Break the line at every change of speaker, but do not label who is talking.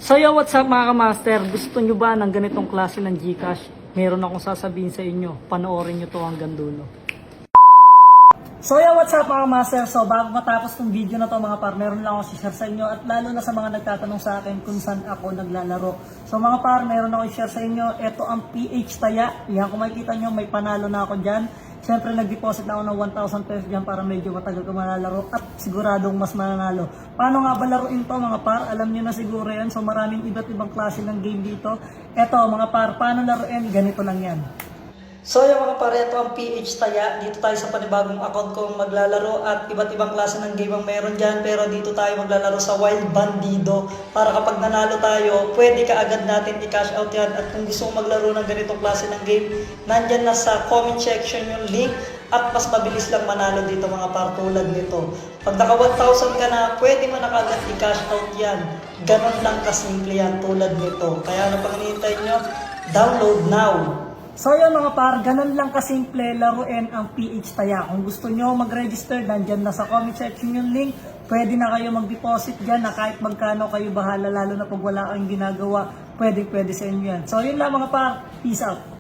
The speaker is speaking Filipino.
So yo, what's up mga kamaster? Gusto nyo ba ng ganitong klase ng Gcash? Meron akong sasabihin sa inyo. Panoorin nyo to hanggang dulo. So yo, what's up mga kamaster? So bago matapos tong video na to mga par, meron lang ako share sa inyo at lalo na sa mga nagtatanong sa akin kung saan ako naglalaro. So mga par, meron ako share sa inyo. Ito ang PH Taya. Yan, kung makikita nyo, may panalo na ako dyan. Siyempre nag-deposit na ako ng 1,000 pesos dyan para medyo matagal ko malalaro at siguradong mas mananalo. Paano nga ba laruin to mga par? Alam nyo na siguro yan. So maraming iba't ibang klase ng game dito. Eto mga par, paano laruin? Ganito lang yan. So yung mga par, ito ang PH Taya. Dito tayo sa panibagong account kong maglalaro at iba't ibang klase ng game ang meron dyan. Pero dito tayo maglalaro sa Wild Bandido para kapag nanalo tayo, pwede ka agad natin i-cash out yan. At kung gusto mong maglaro ng ganitong klase ng game, nandyan na sa comment section yung link at mas mabilis lang manalo dito mga par tulad nito. Pag naka 1,000 ka na, pwede mo na kagad i-cash out yan. Ganon lang kasimple yan tulad nito. Kaya ano pang hinihintay nyo? Download now! So yun mga par, ganun lang kasimple laruin ang PH Taya. Kung gusto nyo mag-register, nandyan na sa comment section yung link. Pwede na kayo mag-deposit dyan na kahit magkano kayo bahala, lalo na pag wala kayong ginagawa, pwede sa inyo yan. So yun lang mga par, peace out.